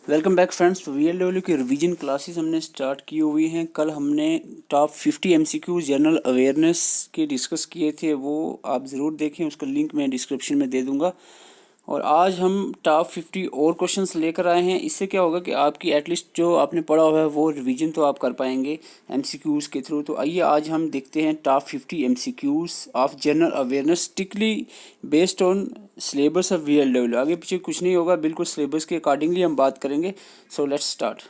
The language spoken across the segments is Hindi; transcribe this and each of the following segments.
Welcome back friends. VLW की रिवीजन क्लासेस हमने स्टार्ट की हुई हैं। कल हमने टॉप 50 MCQ जनरल अवेयरनेस के डिस्कस किए थे, वो आप ज़रूर देखें, उसका लिंक मैं डिस्क्रिप्शन में दे दूंगा। और आज हम टॉप 50 और क्वेश्चंस लेकर आए हैं। इससे क्या होगा कि आपकी एटलीस्ट जो आपने पढ़ा हुआ है वो रिवीजन तो आप कर पाएंगे MCQs के थ्रू। तो आइए आज हम देखते हैं top 50 MCQs of general awareness strictly based on syllabus of VLW। आगे पीछे कुछ नहीं होगा, बिल्कुल सिलेबस के अकॉर्डिंगली हम बात करेंगे। So let's start.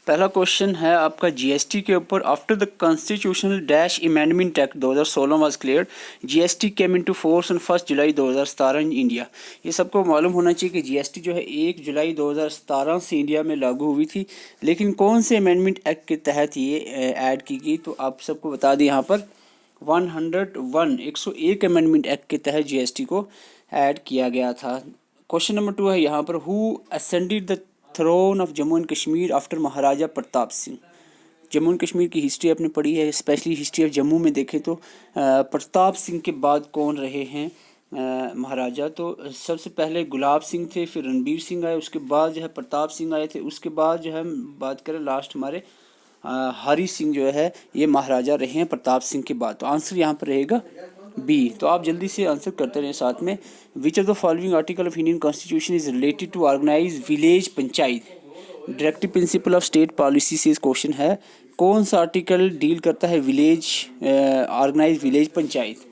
पहला क्वेश्चन है आपका GST के ऊपर। After the constitutional dash amendment act 2016 was clear, GST came into force on 1 July 2017 in India. ये सबको मालूम होना चाहिए कि GST जो है 1 जुलाई 2017 से इंडिया में लागू हुई थी, लेकिन कौन से अमेंडमेंट एक्ट के तहत ये ऐड की गई, तो आप सबको बता दें यहाँ पर 101 अमेंडमेंट एक्ट के तहत GST को ऐड किया गया था। क्वेश्चन नंबर 2 है यहाँ पर, who ascended the throne of Jammu and Kashmir after Maharaja Pratap Singh. Jammu and Kashmir की हिस्ट्री आपने पढ़ी है, स्पेशली हिस्ट्री ऑफ जम्मू में देखें तो प्रताप सिंह के बाद कौन रहे हैं महाराजा। तो सबसे पहले गुलाब सिंह थे, फिर रणबीर सिंह आए, उसके बाद जो है प्रताप सिंह आए थे, उसके बाद जो है बात करें लास्ट हमारे हरी सिंह जो है ये महाराजा रहे हैं प्रताप सिंह के बाद। तो आंसर यहाँ पर रहेगा बी। तो आप जल्दी से आंसर करते रहें साथ में। Which of the following article of Indian constitution is related to organise village panchayat directive principle of state policy से क्वेश्चन है। कौन सा आर्टिकल डील करता है विलेज ऑर्गेनाइज विलेज पंचायत।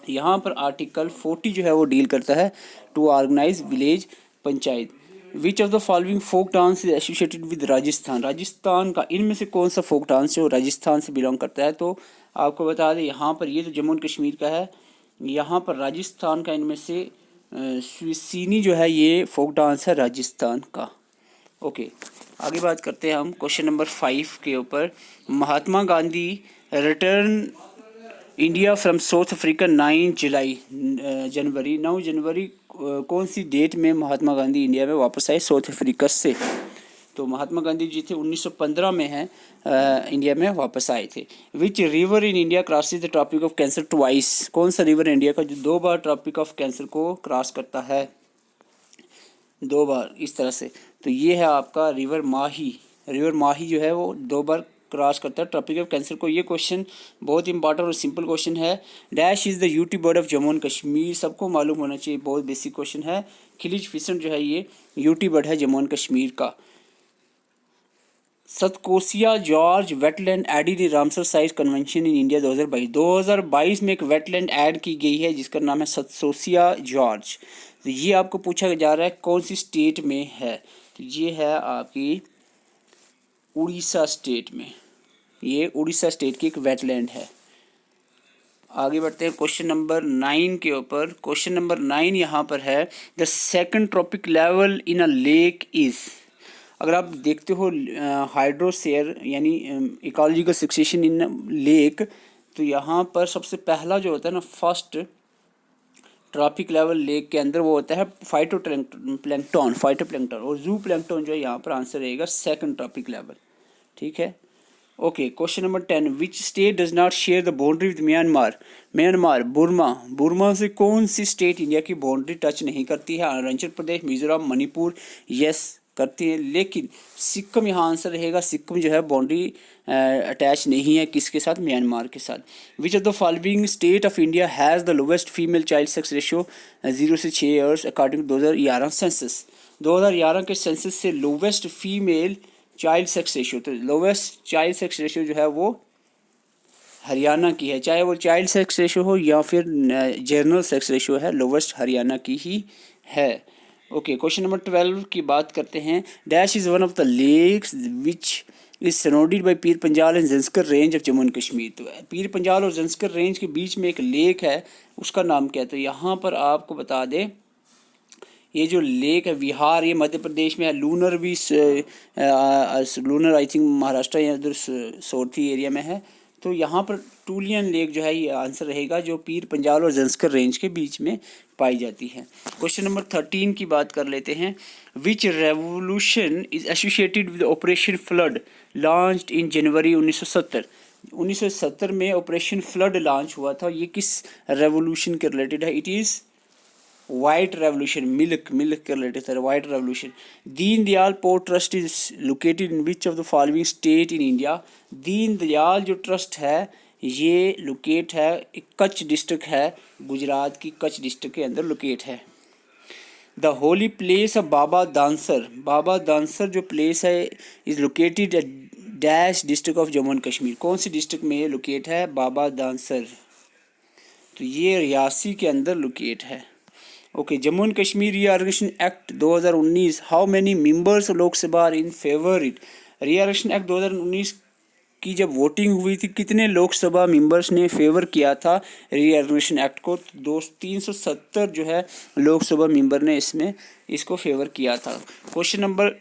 यहाँ पर आर्टिकल 40 जो है वो डील करता है to organise village panchayat. Which of the following folk dance is associated with Rajasthan. Rajasthan का इनमें से कौन सा फोक डांस जो राजस्थान से बिलोंग करता है। तो आपको बता दें यहाँ पर ये तो जम्मू एंड कश्मीर का है, यहाँ पर राजस्थान का इनमें से स्विसिनी जो है ये फोक डांस है राजस्थान का। ओके, आगे बात करते हैं हम क्वेश्चन नंबर 5 के ऊपर। Mahatma Gandhi return India from South Africa 9 July 9 January कौन सी डेट में महात्मा गांधी इंडिया में वापस आए साउथ अफ्रीका से। तो महात्मा गांधी जी थे 1915 में हैं इंडिया में वापस आए थे। Which river in India crosses the tropic of cancer twice. कौन सा रिवर इंडिया का जो 2 बार ट्रॉपिक ऑफ कैंसर को क्रॉस करता है, 2 बार इस तरह से। तो ये है आपका रिवर माही। रिवर माही जो है वो 2 बार क्रॉस करता है ट्रॉपिक ऑफ कैंसर को। ये क्वेश्चन बहुत इंपॉर्टेंट और सिंपल क्वेश्चन है। Dash is the UT bird of Jammu and Kashmir. सबको मालूम होना चाहिए, बहुत बेसिक क्वेश्चन है। खिलिज फिसन जो है ये यूटी बर्ड है जम्मू एंड कश्मीर का। Satkosia George wetland added in Ramsar site convention in India 2022 में एक वेटलैंड ऐड की गई है जिसका नाम है सतकोसिया जॉर्ज। तो ये आपको पूछा जा रहा है कौन सी स्टेट में है। तो ये है आपकी उड़ीसा स्टेट में, ये उड़ीसा स्टेट की एक वेटलैंड है। आगे बढ़ते हैं क्वेश्चन नंबर 9 के ऊपर। क्वेश्चन नंबर 9 यहाँ पर है, the second trophic level in a lake is. अगर आप देखते हो हाइड्रोसेयर यानी इकोलॉजिकल सक्सेशन इन लेक, तो यहाँ पर सबसे पहला जो होता है ना फर्स्ट ट्रॉपिक लेवल लेक के अंदर वो होता है फाइटोप्लैंक्टन और जू प्लैंक्टन जो है यहाँ पर आंसर रहेगा सेकंड ट्रॉपिक लेवल। ठीक है, okay. Question number 10, which state does not share the boundary with Myanmar. Myanmar Burma से कौन सी स्टेट इंडिया की बाउंड्री टच नहीं करती है। अरुणाचल प्रदेश, मिजोरम, मणिपुर यस करती है, लेकिन सिक्किम यहाँ आंसर रहेगा। सिक्किम जो है बाउंड्री अटैच नहीं है किसके साथ, म्यांमार के साथ। विच of the following state of India has the lowest female child sex ratio 0 से 6 ईयर्स अकॉर्डिंग टू 2011 सेंसस। 2011 के सेंसस से lowest female child sex ratio, तो लोवेस्ट चाइल्ड सेक्स रेशियो जो है वो हरियाणा की है, चाहे वो चाइल्ड सेक्स रेशियो हो या फिर जनरल सेक्स रेशियो है, लोवेस्ट हरियाणा की ही है। ओके, क्वेश्चन नंबर 12 की बात करते हैं। Dash is one of the lakes which is surrounded by Pir Panjal and Zanskar range of Jammu and Kashmir. तो पीर पंजाल और जंस्कर रेंज के बीच में एक लेक है, उसका नाम क्या है। तो यहाँ पर आपको बता दें ये जो लेक है विहार, ये मध्य प्रदेश में है। लूनर भी लूनर आई थिंक महाराष्ट्र या उधर सोरथी एरिया में है। तो यहाँ पर टूलियन लेक जो है ये आंसर रहेगा, जो पीर पंजाल और जंस्कर रेंज के बीच में पाई जाती है। क्वेश्चन नंबर 13 की बात कर लेते हैं। Which revolution is associated with operation flood launched in January 1970। 1970 में ऑपरेशन फ्लड लॉन्च हुआ था, ये किस रेवोल्यूशन के रिलेटेड है। It is white revolution, milk के रिलेटेड था, white revolution. Deen Dayal port trust is located in which of the following state in India. Deen Dayal जो ट्रस्ट है ये लोकेट है, कच्छ डिस्ट्रिक्ट है, गुजरात की कच्छ डिस्ट्रिक्ट के अंदर लोकेट है। द होली प्लेस ऑफ बाबा दानसर, बाबा दानसर जो प्लेस है is located at dash district of Jammu and Kashmir. कौन सी डिस्ट्रिक्ट में ये लोकेट है बाबा दानसर? तो ये रियासी के अंदर लोकेट है। Okay, Jammu and Kashmir reorganisation act 2019, how many members Lok Sabha are in favour it. Reorganisation act 2019 की जब वोटिंग हुई थी कितने लोकसभा मेंबर्स ने फेवर किया था रीऑर्गेनाइजेशन एक्ट को? 370 जो है लोकसभा मेंबर ने इसमें इसको फेवर किया था। क्वेश्चन नंबर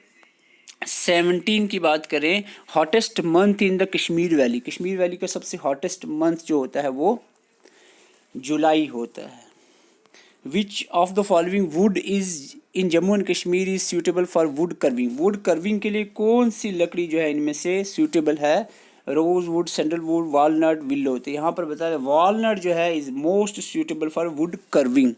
17 की बात करें, hottest month in the Kashmir valley. Kashmir valley का सबसे हॉटेस्ट मंथ जो होता है वो जुलाई होता है। विच of the following would is in Jammu and Kashmir is suitable for wood curving. Would curving के लिए कौन सी लकड़ी जो है इनमें से सूटेबल है? Rosewood, sandalwood, walnut, willow. तो यहाँ पर बताया वॉलनट जो है is most suitable for wood carving.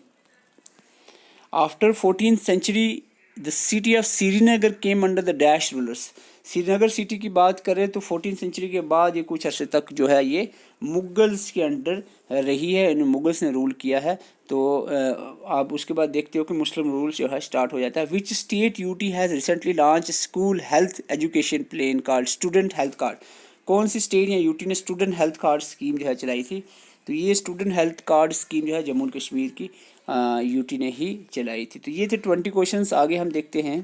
After 14th century the city of Srinagar came under the dash rulers. Srinagar city की बात करें तो 14th सेंचुरी के बाद ये कुछ अर्से तक जो है ये मुगल्स के अंडर रही है, इन मुगल्स ने रूल किया है। तो आप उसके बाद देखते हो कि मुस्लिम रूल जो है स्टार्ट हो जाता है। Which state UT has recently launch school health education plan card, student health card. कौन सी स्टेट या यूटी ने स्टूडेंट हेल्थ कार्ड स्कीम जो है चलाई थी? तो ये स्टूडेंट हेल्थ कार्ड स्कीम जो है जम्मू एंड कश्मीर की यूटी ने ही चलाई थी। तो ये थे 20 क्वेश्चंस। आगे हम देखते हैं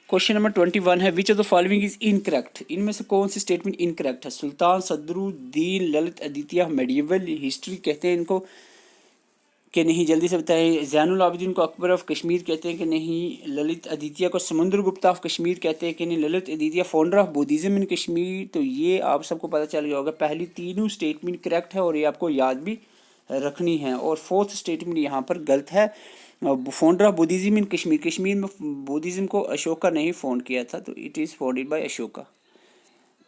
क्वेश्चन नंबर 21 है, विच of the following is incorrect. इनमें से कौन सी स्टेटमेंट इनकरेक्ट है? सुल्तान सदरुद्दीन ललित अद्वितीय मेडिवल हिस्ट्री कहते हैं इनको कि नहीं? जल्दी से बताएं। जैनुल आबिदीन को अकबर ऑफ कश्मीर कहते हैं कि नहीं? ललित अद्वितीय को समुद्र गुप्ता ऑफ कश्मीर कहते हैं कि नहीं? ललित अद्वितीय फाउंडर ऑफ बुद्धिज्म इन कश्मीर। तो ये आप सबको पता चल गया होगा, पहली तीनों स्टेटमेंट करेक्ट है और ये आपको याद भी रखनी है। और फोर्थ स्टेटमेंट यहाँ पर गलत है, फाउंडर ऑफ बुद्धिज्म इन कश्मीर। कश्मीर में बुद्धिज्म को अशोका ने ही फाउंड किया था, तो it is founded by Ashoka.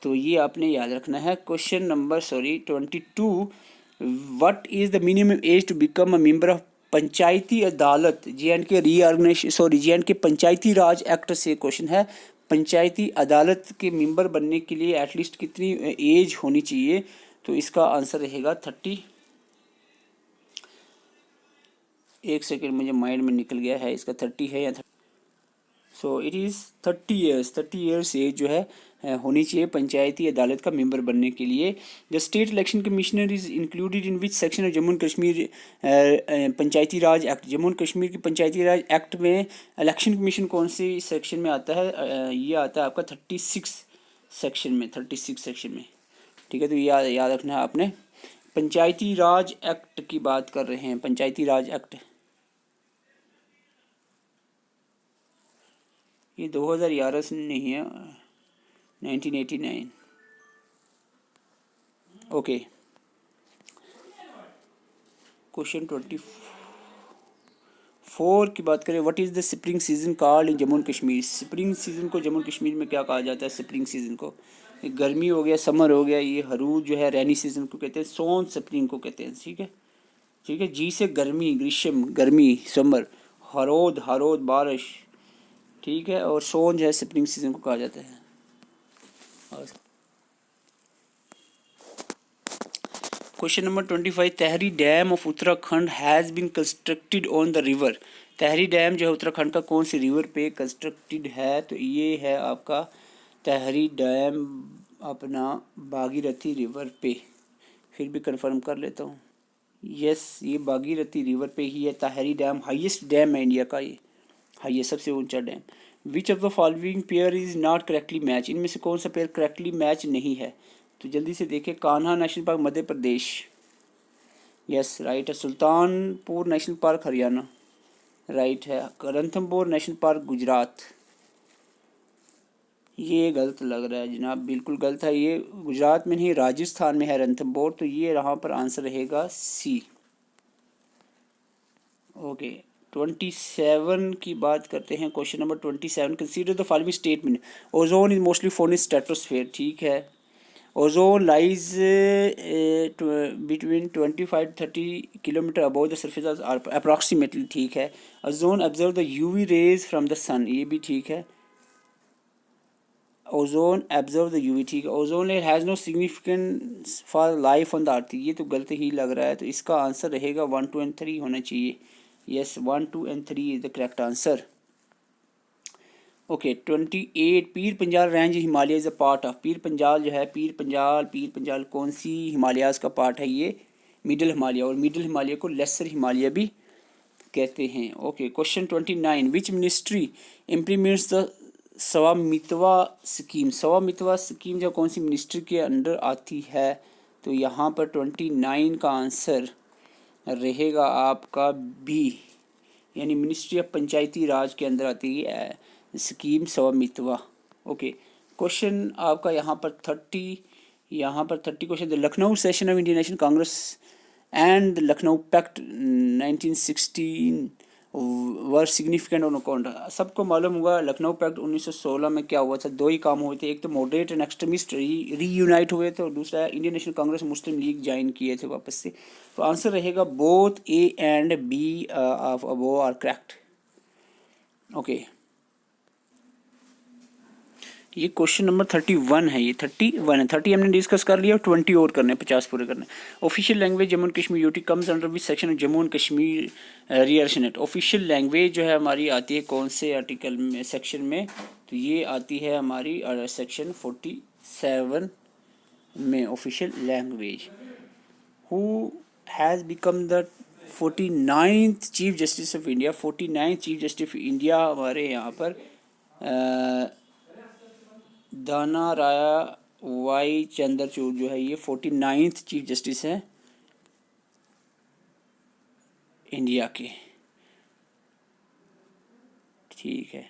तो ये आपने याद रखना है। Question number 22, what is the minimum age to become a member of Panchayati Adalat? J and K reorganisation J and K Panchayati Raj act से क्वेश्चन है, पंचायती अदालत के मेंबर बनने के लिए एटलीस्ट कितनी एज होनी चाहिए? तो इसका आंसर रहेगा 30। एक सेकेंड, मुझे माइंड में निकल गया है, इसका 30 है या so it is 30 years. 30 years age जो है होनी चाहिए पंचायती अदालत का मेंबर बनने के लिए। The state election commissioner is included in which section of Jammu and Kashmir Panchayati Raj act. Jammu and Kashmir की पंचायती राज एक्ट में इलेक्शन कमीशन कौन सी सेक्शन में आता है? ये आता है आपका 36 सेक्शन में, 36 सेक्शन में। ठीक है, तो ये याद रखना है आपने। पंचायती राज एक्ट की बात कर रहे हैं, पंचायती राज एक्ट ये 2011 से नहीं है, 1989। ओके, क्वेश्चन 24 की बात करें, what is the spring season called in Jammu and Kashmir. Spring season को जम्मू एंड कश्मीर में क्या कहा जाता है? स्प्रिंग सीजन को, गर्मी हो गया, समर हो गया, ये हरूद जो है रेनी सीजन को कहते हैं, सोन स्प्रिंग को कहते हैं। ठीक है, ठीक है जी से गर्मी, ग्रीष्म गर्मी, समर, हरोद बारिश, ठीक है, और सोन जो है स्प्रिंग सीजन को कहा जाता है। Question number 25, Tehri dam of Uttarakhand has been constructed on the river. Tehri dam जो है उत्तराखंड का कौन सी रिवर पे कंस्ट्रक्टेड है? तो ये है आपका तहरी डैम अपना भागीरथी रिवर पे। फिर भी कंफर्म कर लेता हूँ, यस ये भागीरथी रिवर पे ही है तहरी डैम। हाईएस्ट डैम है इंडिया का, ये हाईएस्ट सबसे ऊंचा dam. Which of the following pair is not correctly match. इनमें से कौन सा पेयर करेक्टली मैच नहीं है? तो जल्दी से देखें, Kanha national park Madhya Pradesh, yes right है। Sultanpur national park Haryana, right है। रणथंभौर नेशनल पार्क गुजरात, ये गलत लग रहा है जनाब, बिल्कुल गलत है। ये गुजरात में नहीं, राजस्थान में है रणथंभौर। तो ये यहाँ पर आंसर रहेगा सी। ओके, 27 की बात करते हैं। Question number 27, consider the following statement, ozone is mostly found in stratosphere. ठीक है, ozone lies between 25 to 30 kilometre above the surface approximately, ठीक है। Ozone observe the UV rays from the sun, ये भी ठीक है। ओजोन एब्जर्व द यूवी, ठीक है। Ozone layer has no significance for life on the earth, ये तो गलत ही लग रहा है, तो इसका आंसर रहेगा 1, 2 and 3 होना चाहिए। Yes, 1, 2 and 3 is the correct answer. Okay 28, Pir Panjal range Himalaya is a part of, Pir Panjal जो है, पीर पंजाल कौन सी हिमालयाज का पार्ट है? ये मिडिल हिमालय, और मिडिल हिमालय को लेसर हिमालय भी कहते हैं। Okay question 29, which ministry implements the Swamitva scheme, Swamitva scheme जो कौन सी मिनिस्ट्री के अंडर आती है? तो यहाँ पर 29 का आंसर रहेगा आपका बी, यानी मिनिस्ट्री ऑफ पंचायती राज के अंदर आती है स्कीम स्वामित्वा। ओके क्वेश्चन आपका यहाँ पर 30 question, the Lucknow session of Indian National Congress and the Lucknow pact 1916 were significant on account. सबको मालूम होगा लखनऊ पैक्ट 1916 में क्या हुआ था, दो ही काम हुए थे, एक तो मॉडरेट एंड एक्सट्रीमिस्ट रीयूनाइट हुए थे, और दूसरा Indian National Congress Muslim League join किए थे वापस से। तो आंसर रहेगा both A and B of above are correct. Okay ये क्वेश्चन नंबर 31 है, ये 31 है, 30 हमने डिस्कस कर लिया, 20 और करने, 50 पूरे करने। Official language Jammu and Kashmir UT comes under which section of Jammu and Kashmir रियर्शनेट। ऑफिशियल लैंग्वेज जो है हमारी आती है कौन से आर्टिकल में, सेक्शन में? तो ये आती है हमारी सेक्शन 47 में, official language. Who has become the 49th chief justice of India, 49th chief justice of India हमारे यहाँ पर दाना राया वाई चंद्रचूड़ जो है ये 49th चीफ जस्टिस है इंडिया के, ठीक है।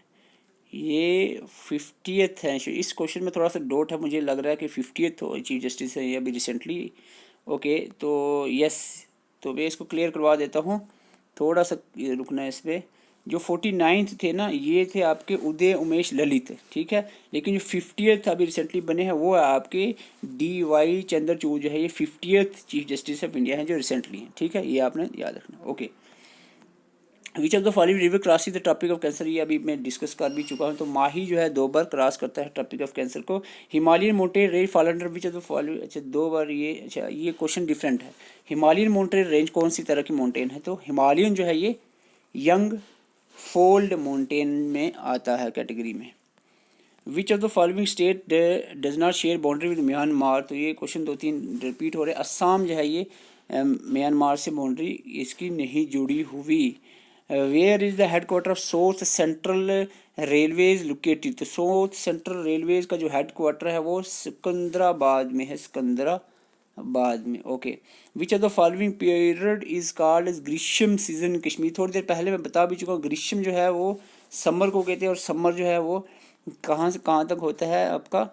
ये 50th है, इस क्वेश्चन में थोड़ा सा डाउट है, मुझे लग रहा है कि 50th चीफ जस्टिस है ये अभी रिसेंटली। ओके तो यस, तो मैं इसको क्लियर करवा देता हूँ, थोड़ा सा रुकना है इस पर। जो 49th थे ना, ये थे आपके उदय उमेश ललित, ठीक है। लेकिन जो 50th अभी रिसेंटली बने हैं वो है आपके डी वाई चंद्रचूड़ जो है, ये 50th chief justice of India हैं जो रिसेंटली हैं, ठीक है, ये आपने याद रखना। Okay which of the following river cross the tropic of cancer, ये अभी मैं डिस्कस कर भी चुका हूँ। तो माही जो है 2 बार क्रॉस करता है ट्रॉपिक ऑफ कैंसर को। Himalayan mountain range fall under which of the following, अच्छा 2 बार ये, अच्छा ये क्वेश्चन डिफरेंट है। हिमालयन माउंटेन रेंज कौन सी तरह की माउंटेन है? तो हिमालयन जो है ये यंग फोल्ड माउंटेन में आता है कैटेगरी में। Which of the following state does not share boundary with Myanmar, तो ये क्वेश्चन 2-3 रिपीट हो रहे हैं। असम जो है ये म्यांमार से बाउंड्री इसकी नहीं जुड़ी हुई। Where is the headquarter of South Central Railways located, तो साउथ सेंट्रल रेलवेज का जो हेडक्वार्टर है वो सिकंदराबाद में है, सिकंदराबाद में। Okay which of the following period is called as ग्रीष्म सीजन इन कश्मीर, थोड़ी देर पहले मैं बता भी चुका हूँ, ग्रीष्म जो है वो समर को कहते हैं, और समर जो है वो कहाँ से कहाँ तक होता है आपका?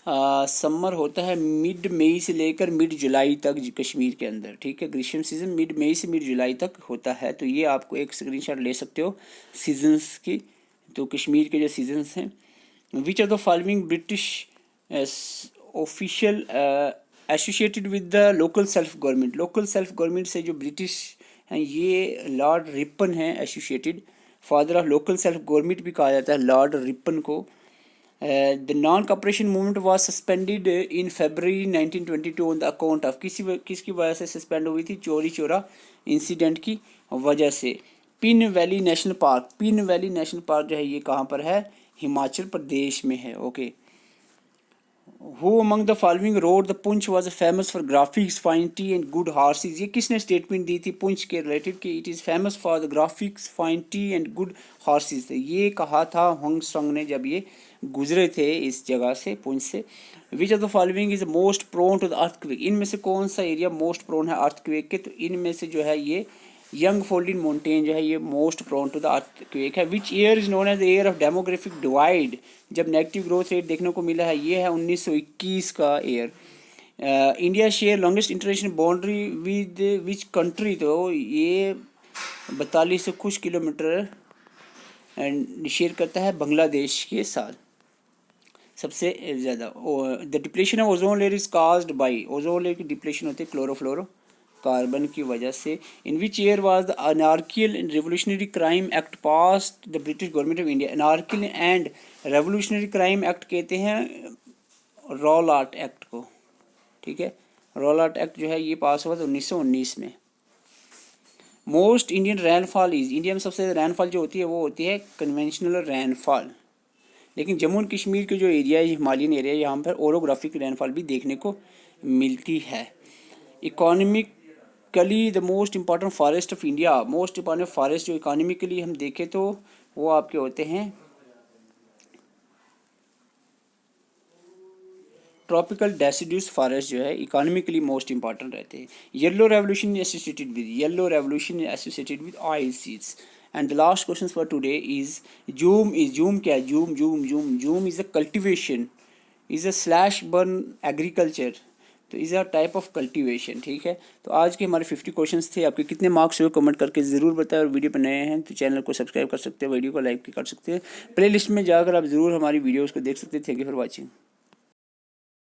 समर होता है मिड मई से लेकर मिड जुलाई तक कश्मीर के अंदर, ठीक है। ग्रीष्म सीजन मिड मई से मिड जुलाई तक होता है, तो ये आपको एक स्क्रीनशॉट ले सकते हो सीजन्स की, तो कश्मीर के जो सीजन्स हैं। विच of the following British official associated with the local self government, local self government से जो ब्रिटिश हैं ये लॉर्ड रिपन हैं associated, father of local self government भी कहा जाता है लॉर्ड रिपन को। The non cooperation movement was suspended in February 1922 on the account of, किसकी वजह से सस्पेंड हुई थी? चोरी चोरा इंसिडेंट की वजह से। Pin valley national park, pin valley national park जो है ये कहाँ पर है? हिमाचल प्रदेश में है। Okay Who among the following wrote the Punch was famous for graphics, finety and good horses, ये किसने स्टेटमेंट दी थी पुंछ के रिलेटेड कि it is famous for the graphics finity and good horses, ये कहा था हुंग संग ने जब ये गुजरे थे इस जगह से, पुंछ से। Which of the following is most prone to the earthquake, इनमें से कौन सा एरिया मोस्ट प्रोन है अर्थक्वेक के? तो इनमें से जो है ये यंग फोल्डिंग माउंटेन जो है ये most prone to the earthquake है। Which year is known as the year of demographic divide, जब नेगेटिव ग्रोथ रेट देखने को मिला है ये है 1921 का year. India share longest international boundary with which country, तो ये 42 कुछ किलोमीटर शेयर करता है बांग्लादेश के साथ। सबसे ज़्यादा। The depletion of ozone layer is caused by, ozone layer की डिप्लेशन होती है क्लोरोफ्लोरो कार्बन की वजह से। In which year was the anarchical and revolutionary crime act passed the British government of India. Anarchical and revolutionary crime act कहते हैं रॉलाट एक्ट को, ठीक है। रॉलाट एक्ट जो है ये पास हुआ था 1919 में। मोस्ट इंडियन रैनफॉल इज, इंडिया में सबसे ज़्यादा रैनफॉल जो होती है वो होती है कन्वेंशनल रैनफॉल, लेकिन जम्मू एंड कश्मीर के जो एरिया है हिमालयन एरिया, यहाँ पर ओरोग्राफिक रैनफॉल भी देखने को मिलती है। Economically the most important forest of India, most important forest जो इकोनॉमिकली हम देखें तो वो आपके होते हैं ट्रॉपिकल डेसिड्यूस फॉरेस्ट, जो है इकोनॉमिकली मोस्ट इंपॉर्टेंट रहते हैं। Yellow revolution associated with, yellow revolution associated with oil seeds. And the last question for today is jhum is, jhum क्या है, jhum jhum jhum jhum is a cultivation, is a slash burn agriculture, तो is a type of cultivation, ठीक है। तो आज के हमारे 50 क्वेश्चंस थे। आपके कितने मार्क्स हुए कमेंट करके ज़रूर बताएं, और वीडियो पर नए हैं तो चैनल को सब्सक्राइब कर सकते हैं, वीडियो को लाइक भी कर सकते हैं। प्लेलिस्ट में जाकर आप ज़रूर हमारी वीडियोस को देख सकते हैं। Thank you for watching.